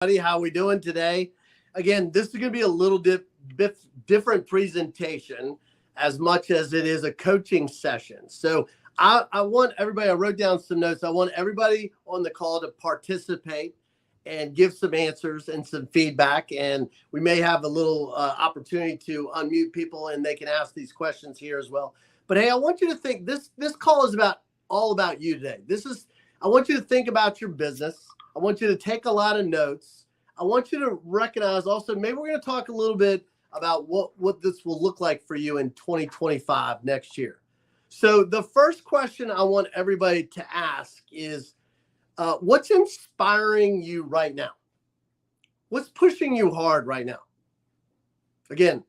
How we doing today? Again, this is going to be a little different presentation as much as it is a coaching session. So I want everybody, I wrote down some notes. I want everybody on the call to participate and give some answers and some feedback. And we may have a little opportunity to unmute people and they can ask these questions here as well. But hey, I want you to think this call is all about you today. I want you to think about your business. I want you to take a lot of notes. I want you to recognize also, maybe we're going to talk a little bit about what this will look like for you in 2025 next year. So the first question I want everybody to ask is, what's inspiring you right now? What's pushing you hard right now? Again,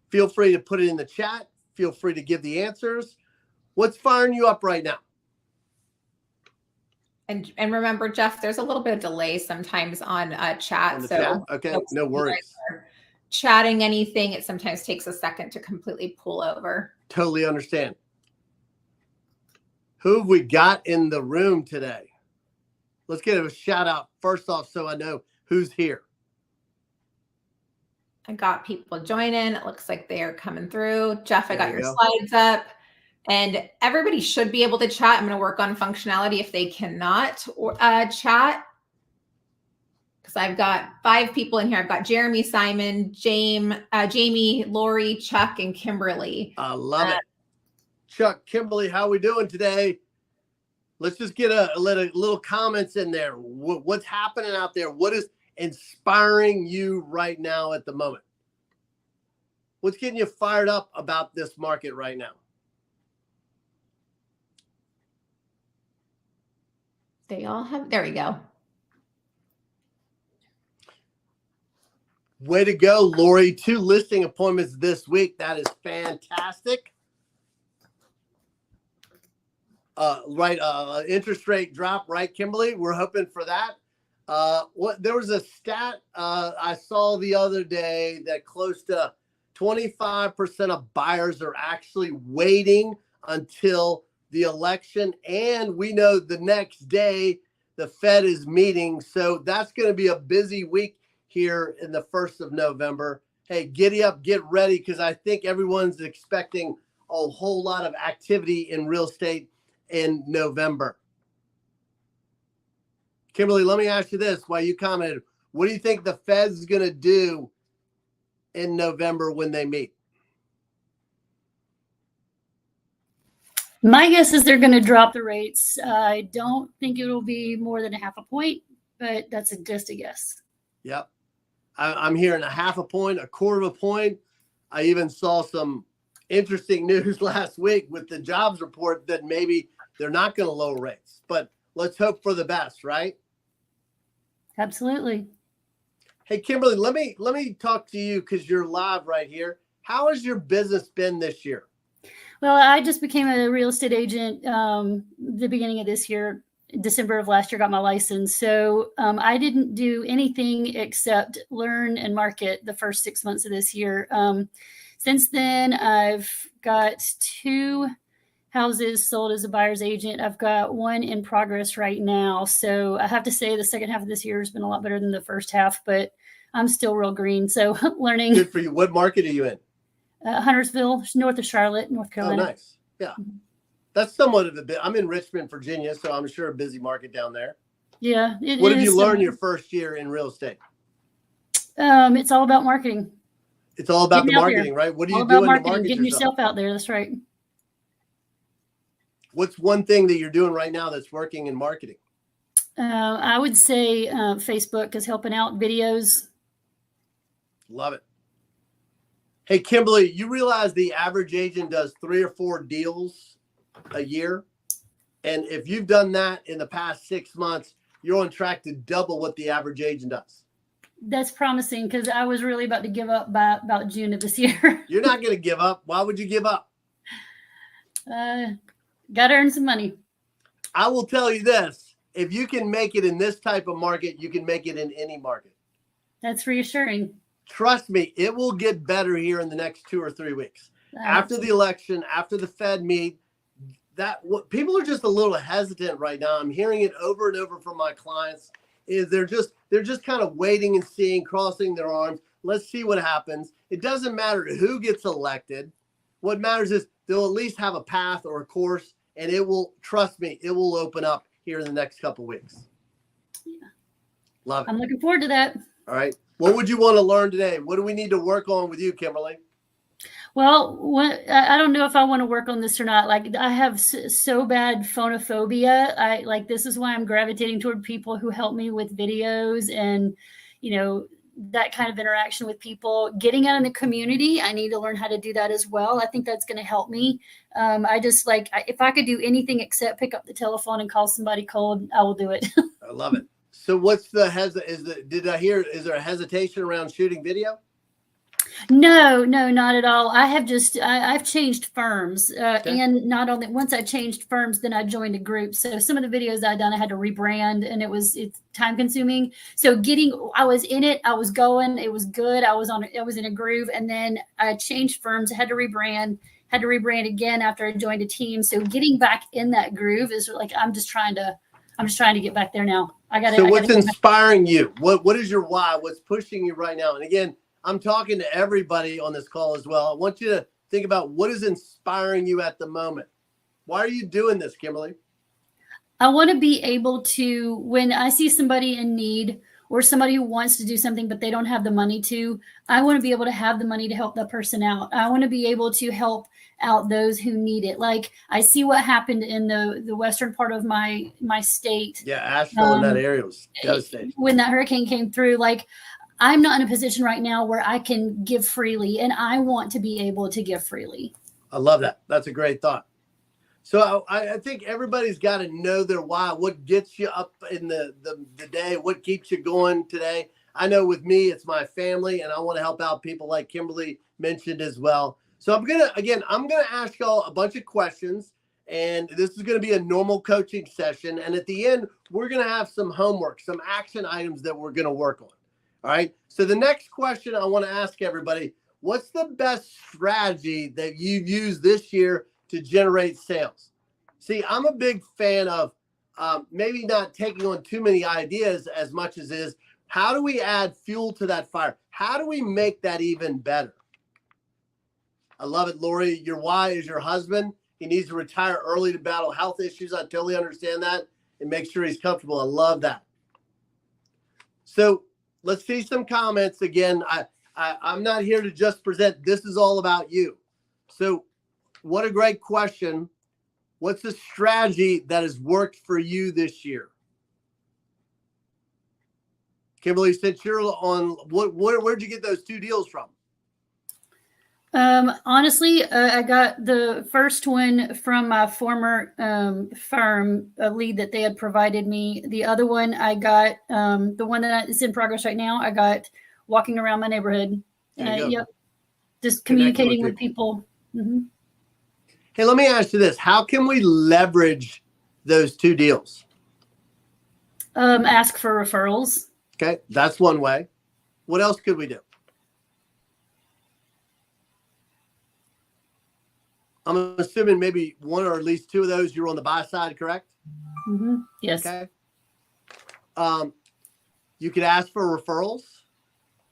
feel free to put it in the chat. Feel free to give the answers. What's firing you up right now? And remember, Jeff, there's a little bit of delay sometimes on chat. On the chat? Okay, no worries. Chatting anything, it sometimes takes a second to completely pull over. Totally understand. Who have we got in the room today? Let's get a shout out first off so I know who's here. I got people joining. It looks like they are coming through. Jeff, I got your slides up. And everybody should be able to chat. I'm going to work on functionality if they cannot chat. Because I've got 5 people in here. I've got Jeremy, Simon, Jamie, Lori, Chuck, and Kimberly. I love it. Chuck, Kimberly, how are we doing today? Let's just get a little comments in there. What's happening out there? What is inspiring you right now at the moment? What's getting you fired up about this market right now? They all have, there we go. Way to go, Lori. 2 listing appointments this week. That is fantastic. Interest rate drop, right, Kimberly? We're hoping for that. There was a stat I saw the other day that close to 25% of buyers are actually waiting until the election, and we know the next day the Fed is meeting. So that's going to be a busy week here in the 1st of November. Hey, giddy up, get ready, because I think everyone's expecting a whole lot of activity in real estate in November. Kimberly, let me ask you this while you commented. What do you think the Fed's going to do in November when they meet? My guess is they're going to drop the rates. I don't think it will be more than 0.5 point, but that's just a guess. Yep. I'm hearing 0.5 point, 1/4 point. I even saw some interesting news last week with the jobs report that maybe they're not going to lower rates, but let's hope for the best, right? Absolutely. Hey, Kimberly, let me talk to you because you're live right here. How has your business been this year? Well, I just became a real estate agent the beginning of this year. December of last year, got my license. So I didn't do anything except learn and market the first 6 months of this year. Since then, I've got 2 houses sold as a buyer's agent. I've got 1 in progress right now. So I have to say the second half of this year has been a lot better than the first half, but I'm still real green. So learning. Good for you. What market are you in? Huntersville, north of Charlotte, North Carolina. Oh, nice. Yeah. That's somewhat of a bit. I'm in Richmond, Virginia, so I'm sure a busy market down there. Yeah. What have you learned your first year in real estate? It's all about marketing. It's all about the marketing, right? What are you doing to market getting yourself out there? That's right. What's one thing that you're doing right now that's working in marketing? I would say Facebook is helping out, videos. Love it. Hey, Kimberly, you realize the average agent does 3 or 4 deals a year? And if you've done that in the past 6 months, you're on track to double what the average agent does. That's promising because I was really about to give up by about June of this year. You're not going to give up. Why would you give up? Got to earn some money. I will tell you this. If you can make it in this type of market, you can make it in any market. That's reassuring. Trust me, it will get better here in the next 2 or 3 weeks. After the election, after the Fed meet, people are just a little hesitant right now. I'm hearing it over and over from my clients is they're they're just kind of waiting and seeing, crossing their arms. Let's see what happens. It doesn't matter who gets elected. What matters is they'll at least have a path or a course, and it will, trust me, it will open up here in the next couple of weeks. Yeah. Love it. I'm looking forward to that. All right. What would you want to learn today? What do we need to work on with you, Kimberly? Well, I don't know if I want to work on this or not. Like, I have so bad phonophobia. This is why I'm gravitating toward people who help me with videos and, that kind of interaction with people. Getting out in the community, I need to learn how to do that as well. I think that's going to help me. If I could do anything except pick up the telephone and call somebody cold, I will do it. I love it. So what's is there a hesitation around shooting video? No, not at all. I've changed firms, and not only once I changed firms, then I joined a group. So some of the videos I'd done, I had to rebrand, and it's time consuming. So I was in it, I was going, it was good. I was in a groove, and then I changed firms, had to rebrand again after I joined a team. So getting back in that groove is like, I'm just trying to get back there now. So what's inspiring you? What is your why? What's pushing you right now? And again, I'm talking to everybody on this call as well. I want you to think about what is inspiring you at the moment. Why are you doing this, Kimberly? I want to be able to, when I see somebody in need or somebody who wants to do something, but they don't have the money to, I want to be able to have the money to help that person out. I want to be able to help out those who need it. Like, I see what happened in the western part of my state. Yeah, Asheville in that area was devastating. When that hurricane came through, like, I'm not in a position right now where I can give freely, and I want to be able to give freely. I love that. That's a great thought. So I think everybody's got to know their why. What gets you up in the day? What keeps you going today? I know with me, it's my family, and I want to help out people like Kimberly mentioned as well. So I'm gonna ask y'all a bunch of questions, and this is gonna be a normal coaching session. And at the end, we're gonna have some homework, some action items that we're gonna work on. All right. So the next question I want to ask everybody, what's the best strategy that you've used this year to generate sales? See, I'm a big fan of maybe not taking on too many ideas as much as is, how do we add fuel to that fire? How do we make that even better? I love it, Lori. Your why is your husband. He needs to retire early to battle health issues. I totally understand that, and make sure he's comfortable. I love that. So let's see some comments. Again, I'm not here to just present. This is all about you. So what a great question. What's the strategy that has worked for you this year? Kimberly, since you're on, where'd you get those 2 deals from? Honestly, I got the first one from my former firm, a lead that they had provided me. The other one I got, the one that is in progress right now, I got walking around my neighborhood. Yep. Just communicating with people. Mm-hmm. Hey, let me ask you this. How can we leverage those 2 deals? Ask for referrals. Okay. That's one way. What else could we do? I'm assuming maybe 1 or at least 2 of those you're on the buy side, correct? Mm-hmm. Yes. Okay. You could ask for referrals.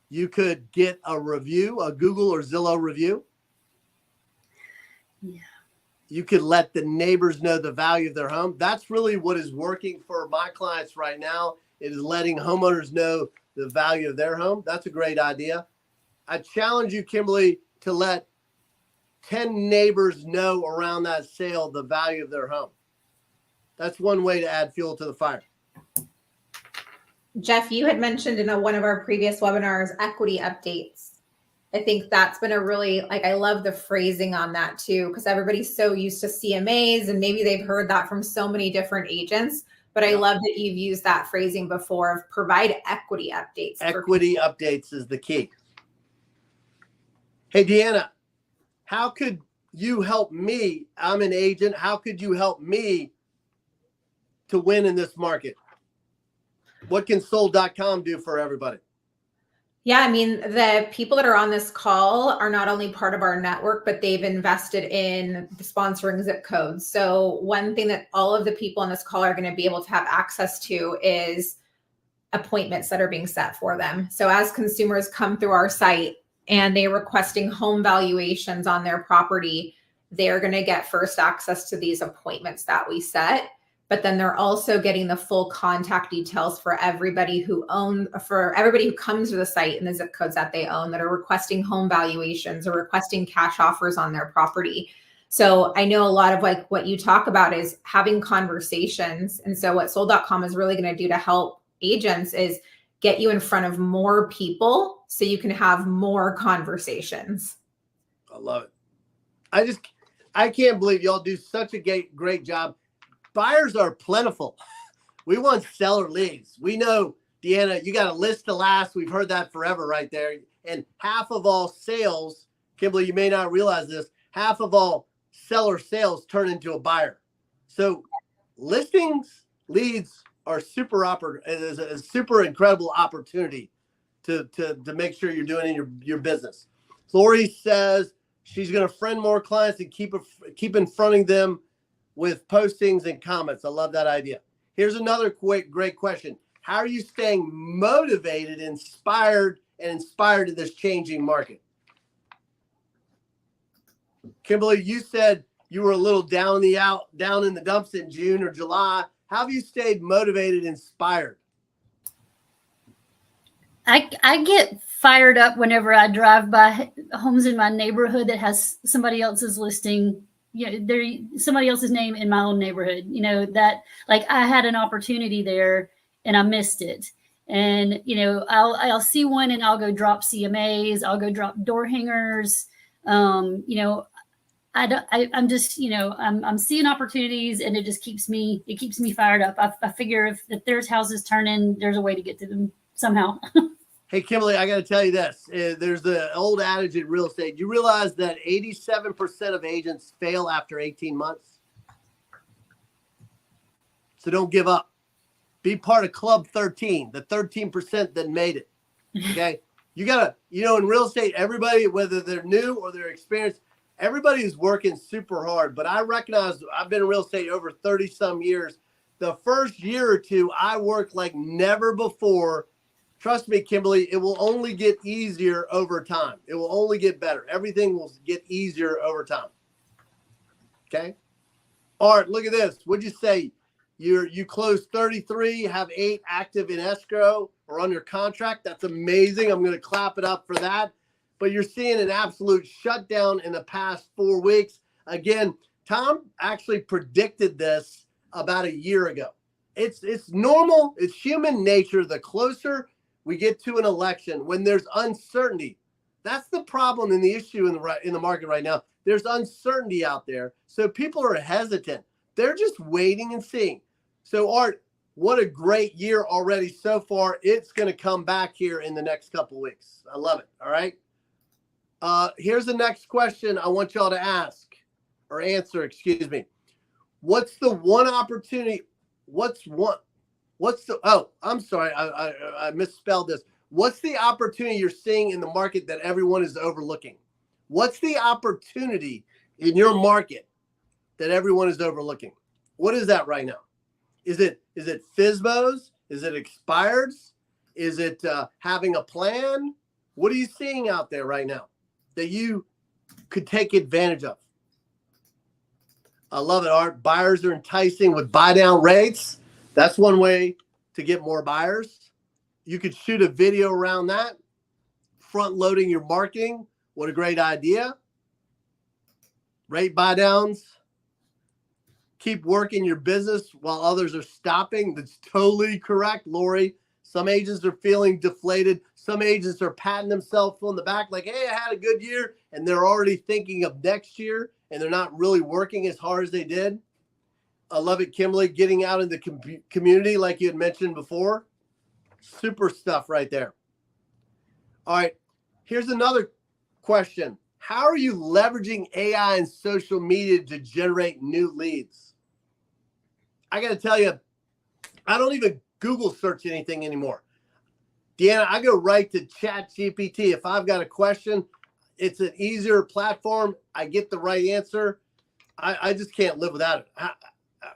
You could get a review, a Google or Zillow review. Yeah. You could let the neighbors know the value of their home. That's really what is working for my clients right now, is letting homeowners know the value of their home. That's a great idea. I challenge you, Kimberly, to let 10 neighbors know around that sale the value of their home. That's one way to add fuel to the fire. Jeff, you had mentioned in one of our previous webinars, equity updates. I think that's been a really, I love the phrasing on that too, because everybody's so used to CMAs and maybe they've heard that from so many different agents. But I love that you've used that phrasing before of provide equity updates. Equity updates is the key. Hey, Deanna, how could you help me? I'm an agent. How could you help me to win in this market? What can sold.com do for everybody? Yeah, I mean, the people that are on this call are not only part of our network, but they've invested in the sponsoring zip codes. So one thing that all of the people on this call are going to be able to have access to is appointments that are being set for them. So as consumers come through our site and they're requesting home valuations on their property, they're going to get first access to these appointments that we set. But then they're also getting the full contact details for everybody who comes to the site and the zip codes that they own that are requesting home valuations or requesting cash offers on their property. So I know a lot of like what you talk about is having conversations. And so what sold.com is really going to do to help agents is get you in front of more people so you can have more conversations. I love it. I can't believe y'all do such a great job. Buyers are plentiful. We want seller leads. We know, Deanna, you got a list to last. We've heard that forever right there. And half of all sales, Kimberly, you may not realize this, half of all seller sales turn into a buyer. So listings, leads are super incredible opportunity to make sure you're doing in your business. Lori says she's going to friend more clients and keep confronting them with postings and comments. I love that idea. Here's another great question. How are you staying motivated, inspired in this changing market? Kimberly, you said you were a little down in the dumps in June or July. How have you stayed motivated, inspired? I get fired up whenever I drive by homes in my neighborhood that has somebody else's listing, somebody else's name in my own neighborhood, that like I had an opportunity there and I missed it. And, I'll see one and I'll go drop CMAs. I'll go drop door hangers. I'm just, I'm seeing opportunities and it just keeps me fired up. I figure if there's houses turning, there's a way to get to them somehow. Hey, Kimberly, I got to tell you this. There's the old adage in real estate. You realize that 87% of agents fail after 18 months? So don't give up. Be part of Club 13, the 13% that made it. Okay? You got to, in real estate, everybody, whether they're new or they're experienced, everybody is working super hard. But I recognize I've been in real estate over 30 some years. The first year or two, I worked like never before. Trust me, Kimberly, it will only get easier over time. It will only get better. Everything will get easier over time. Okay? All right, look at this. What'd you say? You closed 33, have 8 active in escrow or under contract. That's amazing. I'm going to clap it up for that. But you're seeing an absolute shutdown in the past 4 weeks. Again, Tom actually predicted this about a year ago. It's normal. It's human nature. The closer we get to an election, when there's uncertainty, that's the problem and the issue in the market right now. There's uncertainty out there. So people are hesitant. They're just waiting and seeing. So Art, what a great year already so far. It's going to come back here in the next couple of weeks. I love it. All right. Here's the next question I want y'all to ask or answer, excuse me. What's the one opportunity? I'm sorry, I misspelled this. What's the opportunity you're seeing in the market that everyone is overlooking? What's the opportunity in your market that everyone is overlooking? What is that right now? Is it FSBOs? Is it expireds? Is it having a plan? What are you seeing out there right now that you could take advantage of? I love it, Art. Buyers are enticing with buy down rates. That's one way to get more buyers. You could shoot a video around that, front loading your marketing. What a great idea. Rate buy downs. Keep working your business while others are stopping. That's totally correct, Lori. Some agents are feeling deflated. Some agents are patting themselves on the back like, hey, I had a good year. And they're already thinking of next year and they're not really working as hard as they did. I love it, Kimberly, getting out in the community like you had mentioned before. Super stuff right there. All right, here's another question. How are you leveraging AI and social media to generate new leads? I got to tell you, I don't even Google search anything anymore. Deanna, I go right to ChatGPT. If I've got a question, it's an easier platform. I get the right answer. I just can't live without it.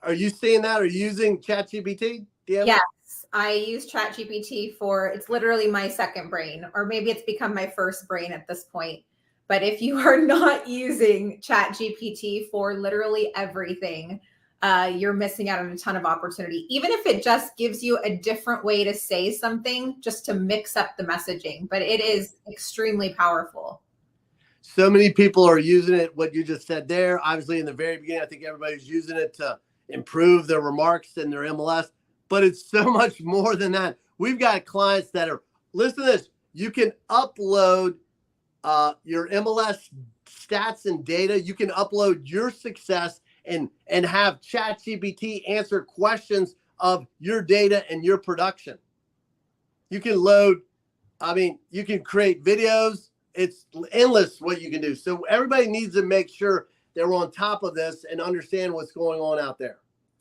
Are you seeing that? Are you using ChatGPT, Deanna? Yes, I use ChatGPT for, it's literally my second brain, or maybe it's become my first brain at this point. But if you are not using ChatGPT for literally everything, you're missing out on a ton of opportunity. Even if it just gives you a different way to say something, just to mix up the messaging, but it is extremely powerful. So many people are using it. What you just said there, obviously in the very beginning, I think everybody's using it to improve their remarks in their MLS, but it's so much more than that. We've got clients that are, listen to this, you can upload your MLS stats and data. You can upload your success and have ChatGPT answer questions of your data and your production. You can load, you can create videos. It's endless what you can do. So everybody needs to make sure that we're on top of this and understand what's going on out there.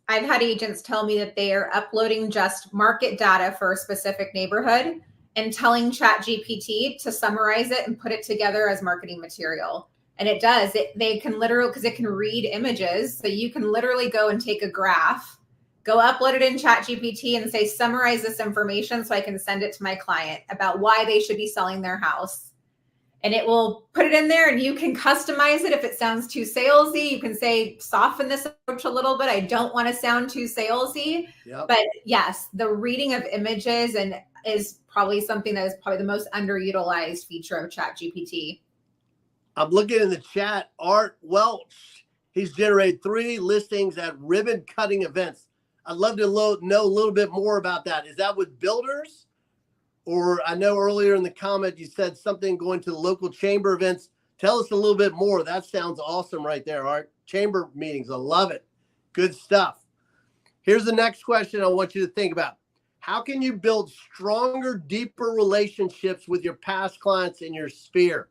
I've had agents tell me that they are uploading just market data for a specific neighborhood and telling ChatGPT to summarize it and put it together as marketing material. And it does. They can literally, because it can read images. So you can literally go and take a graph, go upload it in ChatGPT and say, summarize this information so I can send it to my client about why they should be selling their house. And it will put it in there, and you can customize it. If it sounds too salesy, you can say, soften this approach a little bit. I don't want to sound too salesy. Yep. But yes, the reading of images is probably something that is probably the most underutilized feature of ChatGPT. I'm looking in the chat. Art Welch, he's generated 3 listings at ribbon cutting events. I'd love to know a little bit more about that. Is that with builders? Or I know earlier in the comment you said something going to local chamber events. Tell us a little bit more. That sounds awesome right there, Art. Chamber meetings, I love it. Good stuff. Here's the next question I want you to think about. How can you build stronger, deeper relationships with your past clients in your sphere?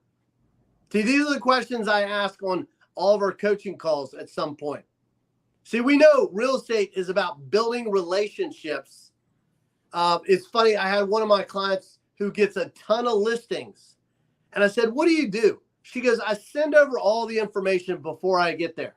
See, these are the questions I ask on all of our coaching calls at some point. See, we know real estate is about building relationships. It's funny. I had one of my clients who gets a ton of listings. And I said, what do you do? She goes, I send over all the information before I get there.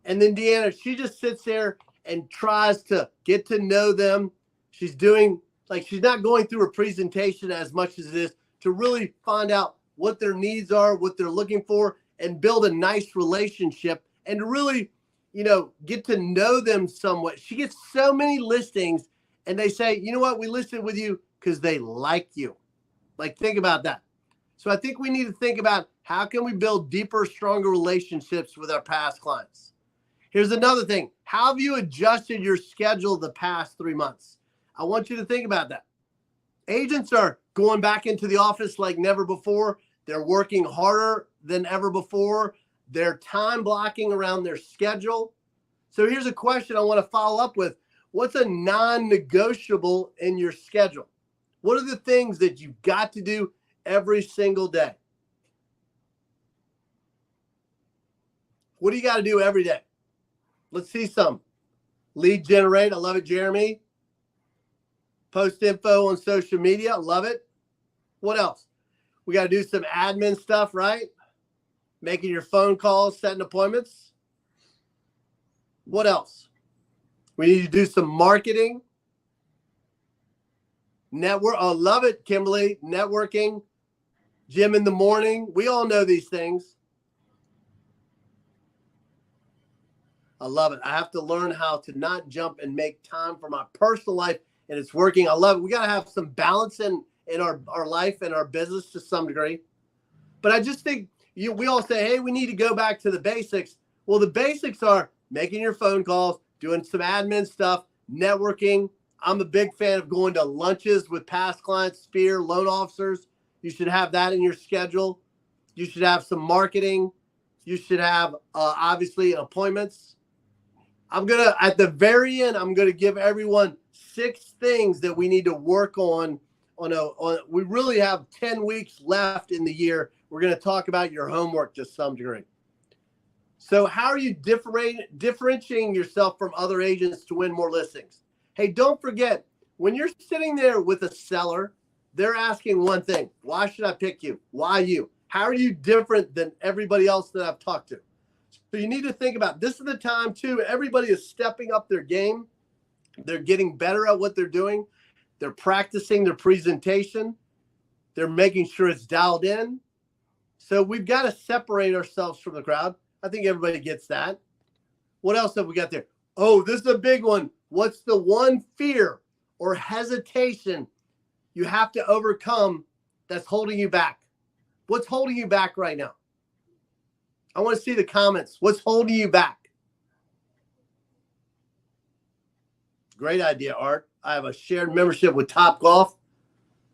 And then Deanna, she just sits there and tries to get to know them. She's doing, she's not going through a presentation as much as it is to really find out what their needs are, what they're looking for, and build a nice relationship and to really, get to know them somewhat. She gets so many listings and they say, you know what, we listed with you because they like you. Think about that. So I think we need to think about how can we build deeper, stronger relationships with our past clients. Here's another thing. How have you adjusted your schedule the past 3 months? I want you to think about that. Agents are going back into the office like never before. They're working harder than ever before. They're time blocking around their schedule. So here's a question I want to follow up with. What's a non-negotiable in your schedule? What are the things that you've got to do every single day? What do you got to do every day? Let's see some. Lead generate. I love it, Jeremy. Post info on social media. I love it. What else? We got to do some admin stuff, right? Making your phone calls, setting appointments. What else? We need to do some marketing. Network. Oh, love it, Kimberly. Networking. Gym in the morning. We all know these things. I love it. I have to learn how to not jump and make time for my personal life, and it's working. I love it. We got to have some balance in our life and our business to some degree. But I just think we all say, hey, we need to go back to the basics. Well, the basics are making your phone calls, doing some admin stuff, networking. I'm a big fan of going to lunches with past clients, sphere, loan officers. You should have that in your schedule. You should have some marketing. You should have, obviously, appointments. At the very end, I'm going to give everyone 6 things that we need to work on. We really have 10 weeks left in the year. We're going to talk about your homework to some degree. So how are you differentiating yourself from other agents to win more listings? Hey, don't forget, when you're sitting there with a seller, they're asking one thing. Why should I pick you? Why you? How are you different than everybody else that I've talked to? So you need to think about, this is the time too. Everybody is stepping up their game. They're getting better at what they're doing. They're practicing their presentation. They're making sure it's dialed in. So we've got to separate ourselves from the crowd. I think everybody gets that. What else have we got there? Oh, this is a big one. What's the one fear or hesitation you have to overcome that's holding you back? What's holding you back right now? I want to see the comments. What's holding you back? Great idea, Art. I have a shared membership with Top Golf.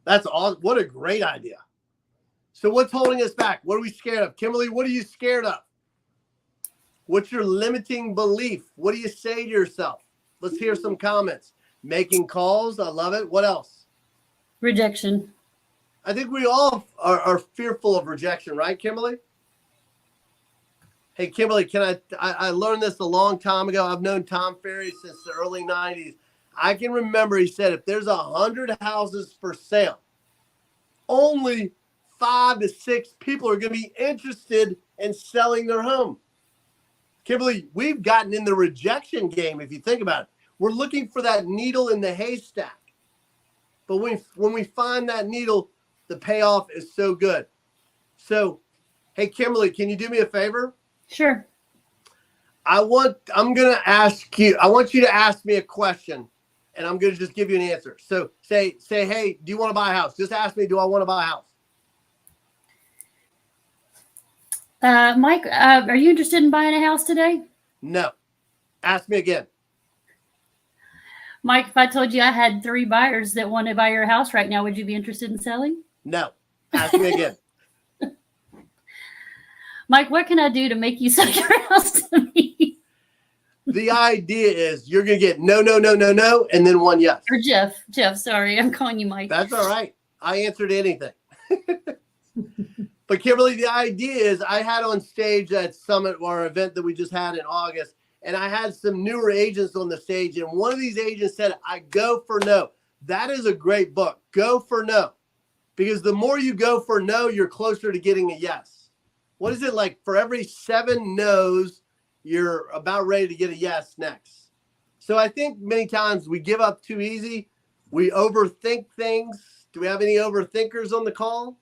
That's awesome. What a great idea. So what's holding us back? What are we scared of? Kimberly, what are you scared of? What's your limiting belief? What do you say to yourself? Let's hear some comments. Making calls. I love it. What else? Rejection. I think we all are fearful of rejection, right, Kimberly? Hey, Kimberly, I learned this a long time ago. I've known Tom Ferry since the early 90s. I can remember he said, if there's 100 houses for sale, only 5 to 6 people are going to be interested in selling their home. Kimberly, we've gotten in the rejection game, if you think about it. We're looking for that needle in the haystack. But when we find that needle, the payoff is so good. So, hey, Kimberly, can you do me a favor? Sure. I want you to ask me a question, and I'm going to just give you an answer. So say, hey, do you want to buy a house? Just ask me, do I want to buy a house? Mike, are you interested in buying a house today? No. Ask me again. Mike, if I told you I had 3 buyers that want to buy your house right now, would you be interested in selling? No. Ask me again. Mike, what can I do to make you sell your house to me? The idea is you're going to get no, and then one yes. Or Jeff, sorry, I'm calling you Mike. That's all right. I answered anything. But Kimberly, the idea is I had on stage at Summit, our event that we just had in August, and I had some newer agents on the stage, and one of these agents said, I go for no. That is a great book. Go for no. Because the more you go for no, you're closer to getting a yes. What is it like? For every 7 no's, you're about ready to get a yes next. So I think many times we give up too easy. We overthink things. Do we have any overthinkers on the call?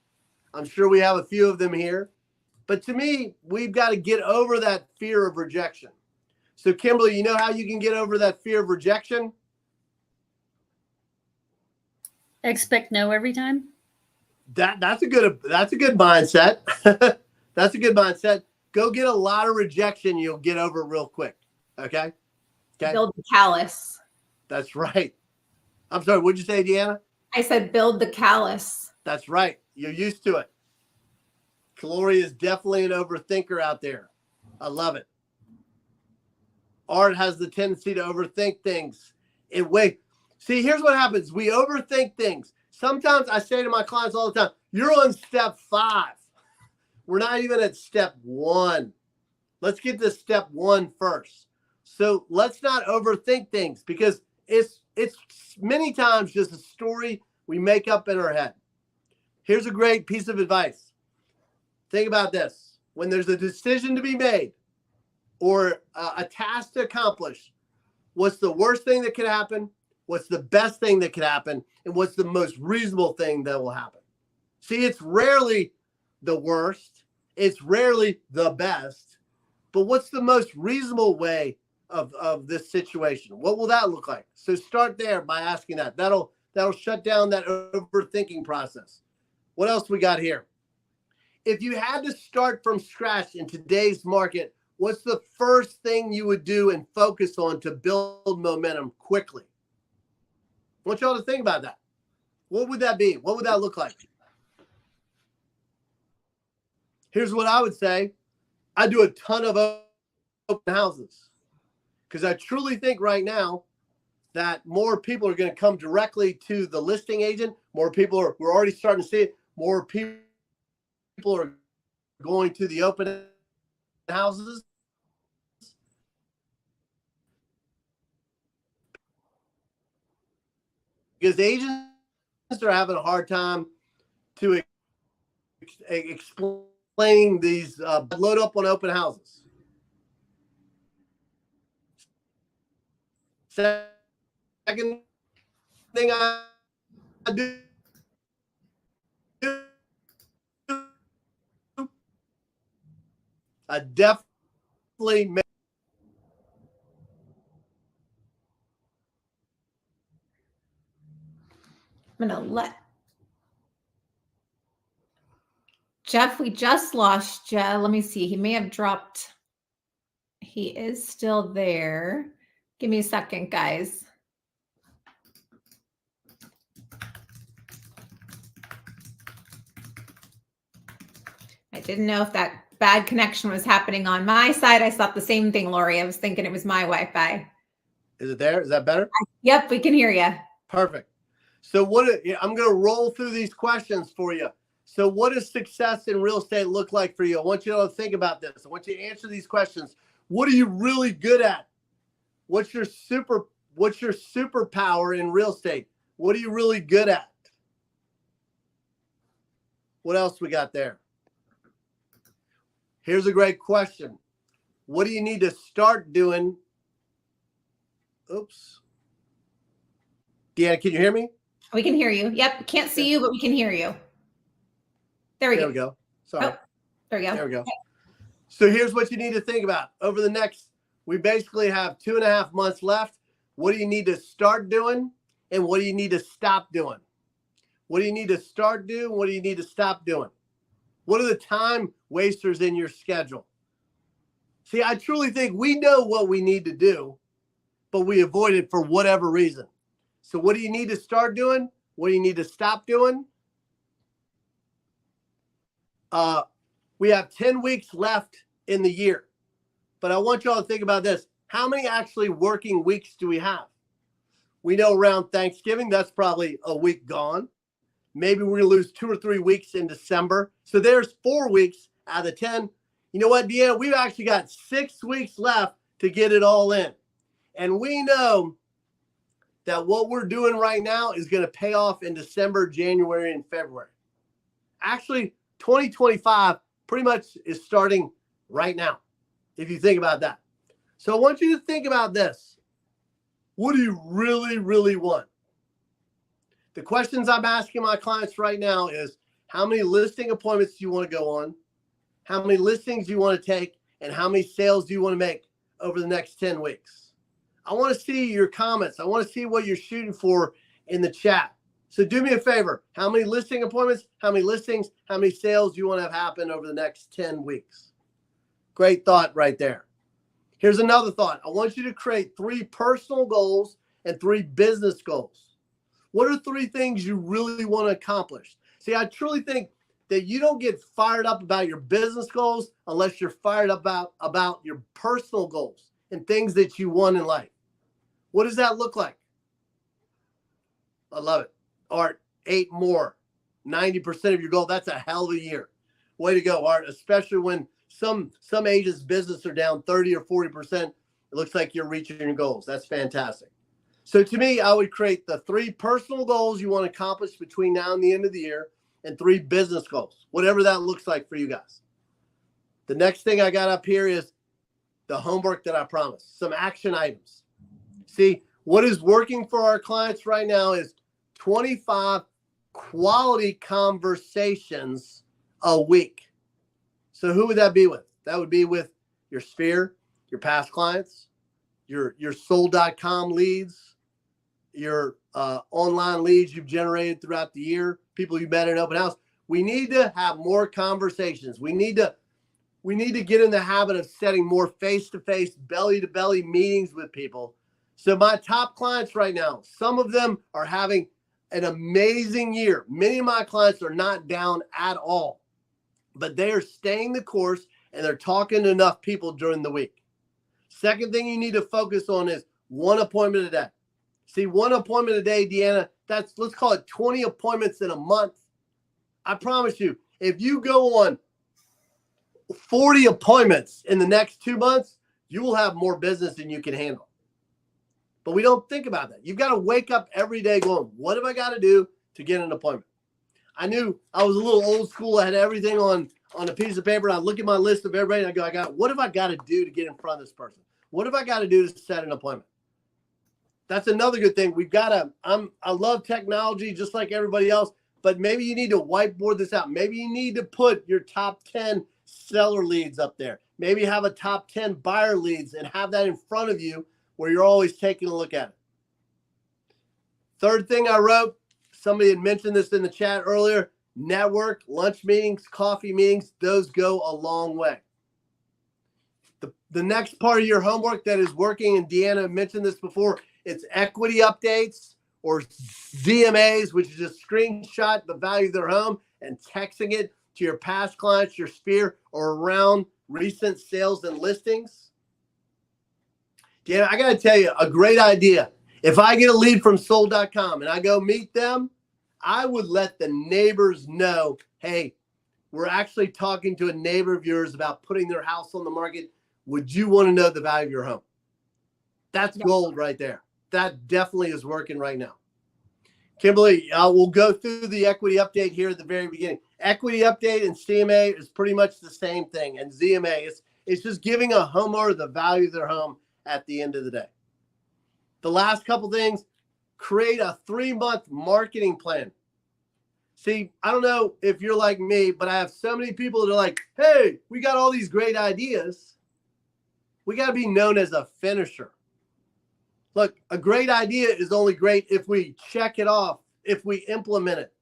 I'm sure we have a few of them here. But to me, we've got to get over that fear of rejection. So Kimberly, you know how you can get over that fear of rejection? Expect no every time. That's a good mindset. That's a good mindset. Go get a lot of rejection. You'll get over it real quick. Okay. Build the callus. That's right. I'm sorry. What'd you say, Deanna? I said, build the callus. That's right. You're used to it. Gloria is definitely an overthinker out there. I love it. Art has the tendency to overthink things. See, here's what happens. We overthink things. Sometimes I say to my clients all the time, you're on step 5. We're not even at step 1. Let's get to step 1 first. So let's not overthink things because it's many times just a story we make up in our head. Here's a great piece of advice. Think about this. When there's a decision to be made or a task to accomplish, what's the worst thing that could happen? What's the best thing that could happen? And what's the most reasonable thing that will happen? See, it's rarely the worst. It's rarely the best. But what's the most reasonable way of this situation? What will that look like? So start there by asking that. That'll shut down that overthinking process. What else we got here? If you had to start from scratch in today's market, what's the first thing you would do and focus on to build momentum quickly? I want y'all to think about that. What would that be? What would that look like? Here's what I would say. I do a ton of open houses because I truly think right now that more people are going to come directly to the listing agent. We're already starting to see it. More people are going to the open houses. Because agents are having a hard time to explain these load up on open houses. Second thing I do, I definitely make. I'm going to let Jeff, we just lost Jeff. Let me see. He may have dropped. He is still there. Give me a second, guys. I didn't know if that bad connection was happening on my side. I thought the same thing, Lori. I was thinking it was my Wi-Fi. Is it there? Is that better? Yep, we can hear you. Perfect. So I'm going to roll through these questions for you. So what does success in real estate look like for you? I want you to think about this. I want you to answer these questions. What are you really good at? What's your superpower in real estate? What are you really good at? What else we got there? Here's a great question. What do you need to start doing? Oops. Deanna, can you hear me? We can hear you. Yep. Can't see you, but we can hear you. There we go. Sorry. Oh, there we go. There we go. Okay. So here's what you need to think about. Over the next, we basically have 2.5 months left. What do you need to start doing? And what do you need to stop doing? What do you need to start doing? What do you need to stop doing? What are the time wasters in your schedule? See, I truly think we know what we need to do, but we avoid it for whatever reason. So what do you need to start doing? What do you need to stop doing? We have 10 weeks left in the year, but I want y'all to think about this. How many actually working weeks do we have? We know around Thanksgiving, that's probably a week gone. Maybe we're going to lose 2 or 3 weeks in December. So there's 4 weeks out of 10. You know what, Deanna? We've actually got 6 weeks left to get it all in. And we know that what we're doing right now is going to pay off in December, January, and February. Actually, 2025 pretty much is starting right now, if you think about that. So I want you to think about this. What do you really, really want? The questions I'm asking my clients right now is, how many listing appointments do you want to go on? How many listings do you want to take? And how many sales do you want to make over the next 10 weeks? I want to see your comments. I want to see what you're shooting for in the chat. So do me a favor. How many listing appointments, how many listings, how many sales do you want to have happen over the next 10 weeks? Great thought right there. Here's another thought. I want you to create 3 personal goals and 3 business goals. What are 3 things you really want to accomplish? See, I truly think that you don't get fired up about your business goals unless you're fired up about your personal goals and things that you want in life. What does that look like? I love it. Art, 8 more, 90% of your goal. That's a hell of a year. Way to go, Art, especially when some agents' business are down 30 or 40%. It looks like you're reaching your goals. That's fantastic. So to me, I would create the 3 personal goals you want to accomplish between now and the end of the year and 3 business goals, whatever that looks like for you guys. The next thing I got up here is the homework that I promised, some action items. See, what is working for our clients right now is 25 quality conversations a week. So who would that be with? That would be with your Sphere, your past clients, your sold.com leads, your online leads you've generated throughout the year, people you met in open house. We need to have more conversations. We need to get in the habit of setting more face-to-face, belly-to-belly meetings with people. So my top clients right now, some of them are having an amazing year. Many of my clients are not down at all, but they are staying the course and they're talking to enough people during the week. Second thing you need to focus on is 1 appointment a day. See, 1 appointment a day, Deanna, let's call it 20 appointments in a month. I promise you, if you go on 40 appointments in the next 2 months, you will have more business than you can handle. But we don't think about that. You've got to wake up every day going, what have I got to do to get an appointment? I knew I was a little old school. I had everything on a piece of paper. And I look at my list of everybody and I go, what have I got to do to get in front of this person? What have I got to do to set an appointment? That's another good thing. I love technology just like everybody else, but maybe you need to whiteboard this out. Maybe you need to put your top 10 seller leads up there. Maybe have a top 10 buyer leads and have that in front of you where you're always taking a look at it. Third thing I wrote, somebody had mentioned this in the chat earlier, network, lunch meetings, coffee meetings, those go a long way. The next part of your homework that is working, and Deanna mentioned this before, it's equity updates or ZMAs, which is just screenshot the value of their home and texting it to your past clients, your sphere, or around recent sales and listings. Deanna, I got to tell you, a great idea. If I get a lead from sold.com and I go meet them, I would let the neighbors know, hey, we're actually talking to a neighbor of yours about putting their house on the market. Would you want to know the value of your home? That's gold right there. That definitely is working right now. Kimberly, we'll go through the equity update here at the very beginning. Equity update and CMA is pretty much the same thing. And ZMA, it's just giving a homeowner the value of their home at the end of the day. The last couple things, create a 3-month marketing plan. See, I don't know if you're like me, but I have so many people that are like, hey, we got all these great ideas. We got to be known as a finisher. Look, a great idea is only great if we check it off, if we implement it.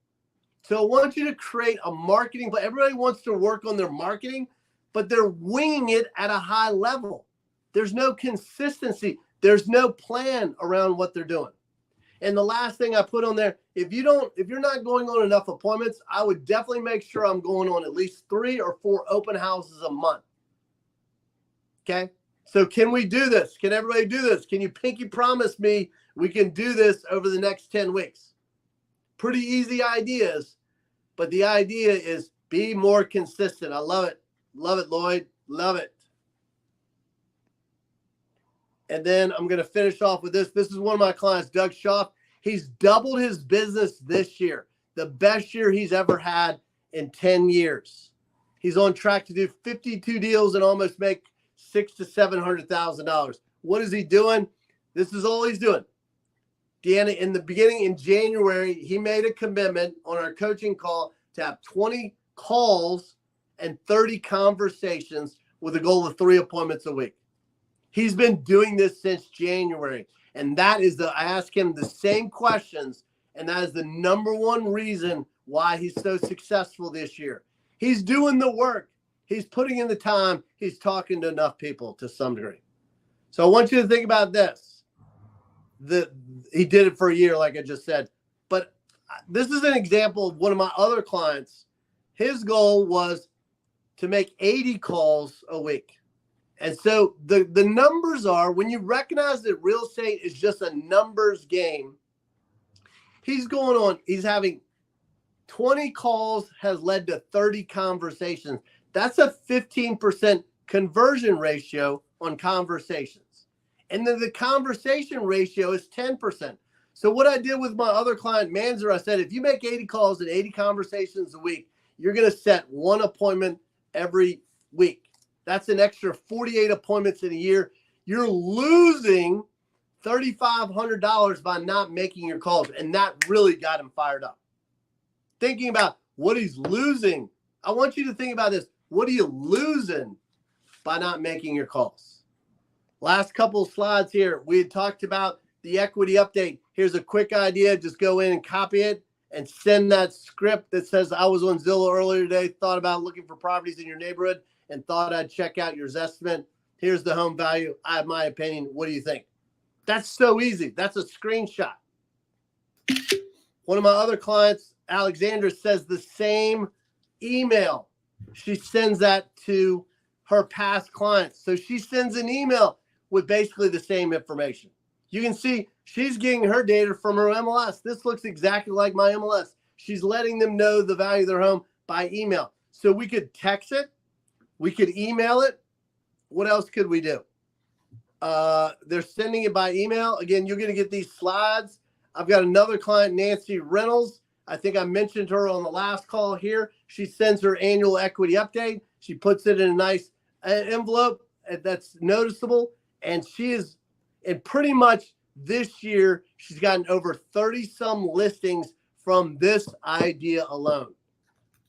So I want you to create a marketing plan. Everybody wants to work on their marketing, but they're winging it at a high level. There's no consistency. There's no plan around what they're doing. And the last thing I put on there, if you're not going on enough appointments, I would definitely make sure I'm going on at least 3 or 4 open houses a month. Okay? So can we do this? Can everybody do this? Can you pinky promise me we can do this over the next 10 weeks? Pretty easy ideas, but the idea is be more consistent. I love it. Love it, Lloyd. Love it. And then I'm going to finish off with this. This is one of my clients, Doug Schaff. He's doubled his business this year, the best year he's ever had in 10 years. He's on track to do 52 deals and almost make $600,000 to $700,000. What is he doing? This is all he's doing. Deanna, in the beginning, in January, he made a commitment on our coaching call to have 20 calls and 30 conversations with a goal of 3 appointments a week. He's been doing this since January. And that is I ask him the same questions. And that is the number one reason why he's so successful this year. He's doing the work. He's putting in the time. He's talking to enough people to some degree. So I want you to think about this. He did it for a year, like I just said. But this is an example of one of my other clients. His goal was to make 80 calls a week. And so the numbers are, when you recognize that real estate is just a numbers game, he's having 20 calls has led to 30 conversations. That's a 15% conversion ratio on conversations. And then the conversation ratio is 10%. So what I did with my other client, Manzer, I said, if you make 80 calls and 80 conversations a week, you're going to set 1 appointment every week. That's an extra 48 appointments in a year. You're losing $3,500 by not making your calls. And that really got him fired up. Thinking about what he's losing. I want you to think about this. What are you losing by not making your calls? Last couple of slides here. We had talked about the equity update. Here's a quick idea. Just go in and copy it and send that script that says, I was on Zillow earlier today, thought about looking for properties in your neighborhood, and thought I'd check out your estimate. Here's the home value. I have my opinion. What do you think? That's so easy. That's a screenshot. One of my other clients, Alexandra, says the same email. She sends that to her past clients. So she sends an email with basically the same information. You can see she's getting her data from her MLS. This looks exactly like my MLS. She's letting them know the value of their home by email. So we could text it. We could email it. What else could we do? They're sending it by email. Again, you're going to get these slides. I've got another client, Nancy Reynolds. I think I mentioned her on the last call here. She sends her annual equity update. She puts it in a nice envelope that's noticeable. And she is, and pretty much this year, she's gotten over 30 some listings from this idea alone.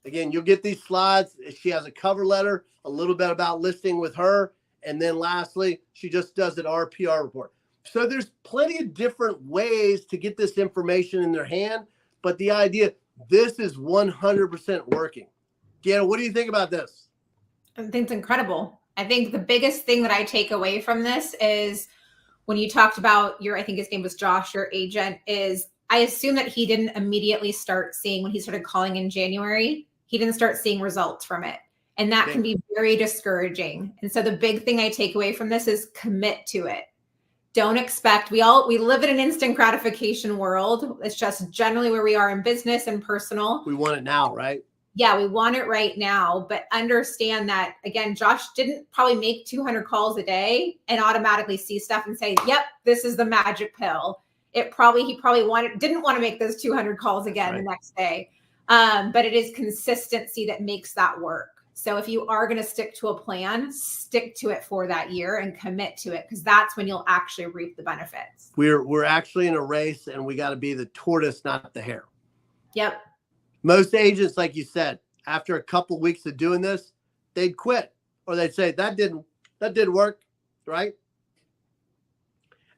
Again, you'll get these slides. She has a cover letter, a little bit about listing with her. And then lastly, she just does an RPR report. So there's plenty of different ways to get this information in their hand. But the idea, this is 100% working. Deanna, what do you think about this? I think it's incredible. I think the biggest thing that I take away from this is when you talked about I think his name was Josh, your agent, is I assume that he didn't immediately start seeing, when he started calling in January, he didn't start seeing results from it. And that can be very discouraging. And so the big thing I take away from this is commit to it. Don't expect, we live in an instant gratification world. It's just generally where we are in business and personal. We want it now, right? Yeah, we want it right now, but understand that, again, Josh didn't probably make 200 calls a day and automatically see stuff and say, yep, this is the magic pill. He probably didn't want to make those 200 calls again the next day. But it is consistency that makes that work. So if you are going to stick to a plan, stick to it for that year and commit to it, because that's when you'll actually reap the benefits. We're actually in a race, and we got to be the tortoise, not the hare. Yep. Most agents, like you said, after a couple of weeks of doing this, they'd quit, or they'd say that didn't work, right?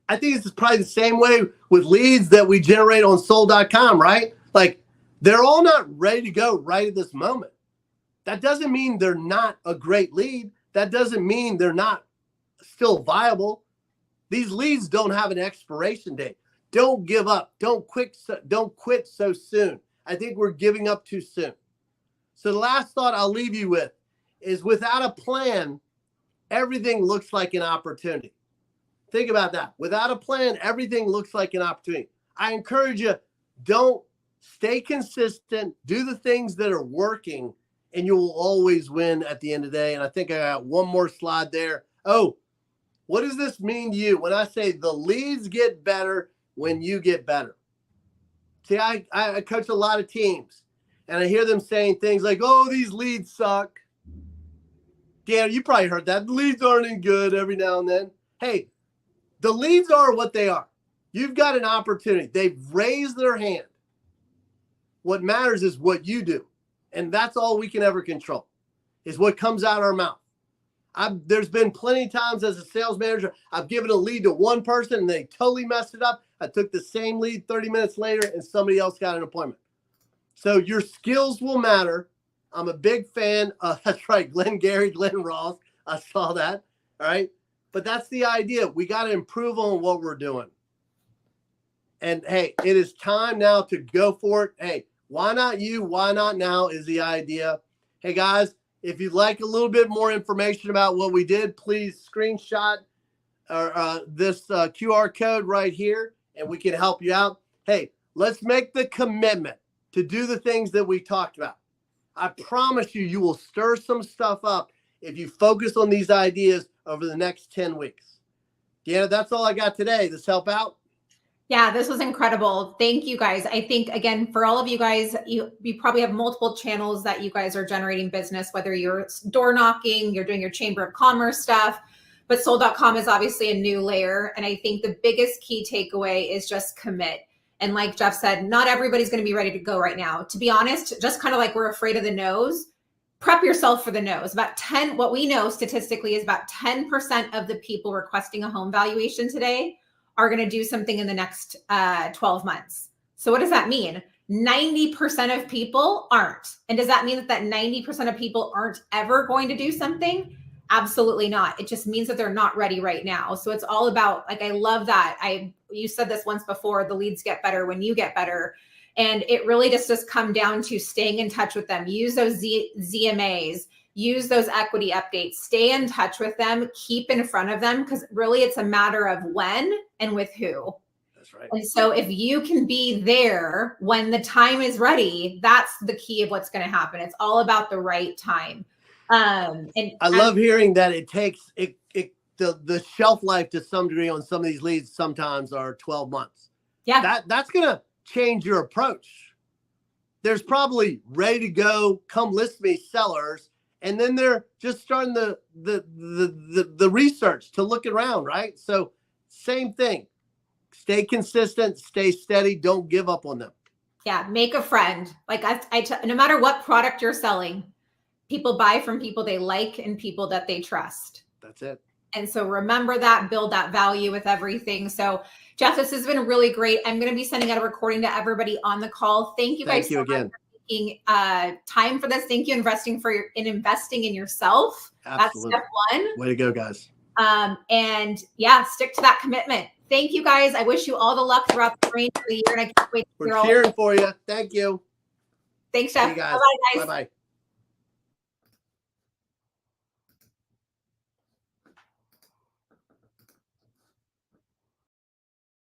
I think it's probably the same way with leads that we generate on sold.com, right? Like, they're all not ready to go right at this moment. That doesn't mean they're not a great lead. That doesn't mean they're not still viable. These leads don't have an expiration date. Don't give up. Don't quit so soon. I think we're giving up too soon. So the last thought I'll leave you with is, without a plan, everything looks like an opportunity. Think about that. Without a plan, everything looks like an opportunity. I encourage you, stay consistent, do the things that are working, and you will always win at the end of the day. And I think I got one more slide there. Oh, what does this mean to you when I say the leads get better when you get better? See, I coach a lot of teams, and I hear them saying things like, oh, these leads suck. Dan, you probably heard that. The leads aren't any good every now and then. Hey, the leads are what they are. You've got an opportunity. They've raised their hand. What matters is what you do. And that's all we can ever control, is what comes out of our mouth. There's been plenty of times as a sales manager, I've given a lead to one person and they totally messed it up. I took the same lead 30 minutes later and somebody else got an appointment. So your skills will matter. I'm a big fan of, that's right, Glenn Ross. I saw that. All right. But that's the idea. We got to improve on what we're doing. And hey, it is time now to go for it. Hey, why not you? Why not now is the idea. Hey, guys, if you'd like a little bit more information about what we did, please screenshot this QR code right here, and we can help you out. Hey, let's make the commitment to do the things that we talked about. I promise you, you will stir some stuff up if you focus on these ideas over the next 10 weeks. Deanna, that's all I got today. Does this help out? Yeah, this was incredible. Thank you, guys. I think, again, for all of you guys, you probably have multiple channels that you guys are generating business, whether you're door knocking, you're doing your Chamber of Commerce stuff, but sold.com is obviously a new layer. And I think the biggest key takeaway is just commit. And like Jeff said, not everybody's going to be ready to go right now. To be honest, just kind of like we're afraid of the no's, prep yourself for the no's. What we know statistically is about 10% of the people requesting a home valuation today are going to do something in the next 12 months. So what does that mean? 90% of people aren't. And does that mean that 90% of people aren't ever going to do something? Absolutely not. It just means that they're not ready right now. So it's all about, like, I love that. You said this once before, the leads get better when you get better. And it really just come down to staying in touch with them. Use those ZMAs, use those equity updates, stay in touch with them, keep in front of them, because really it's a matter of when and with who. That's right. And so if you can be there when the time is ready, that's the key of what's going to happen. It's all about the right time. And I love hearing that it takes the shelf life to some degree on some of these leads sometimes are 12 months. Yeah. That's going to change your approach. There's probably ready to go, come list me sellers. And then they're just starting the research to look around, right? So same thing. stay consistent, stay steady. Don't give up on them. Yeah. Make a friend. Like no matter what product you're selling, people buy from people they like and people that they trust. That's it. And so remember that, build that value with everything. So Jeff, this has been really great. I'm going to be sending out a recording to everybody on the call. Thank you guys so again. much for taking time for this. Thank you investing in yourself. Absolutely. That's step 1. Way to go, guys. And yeah, stick to that commitment. Thank you guys. I wish you all the luck throughout the remainder of the year. And I can't wait to hear all. We're cheering for you. Thank you. Thanks, Jeff. Bye, guys. Bye-bye, guys. Bye-bye.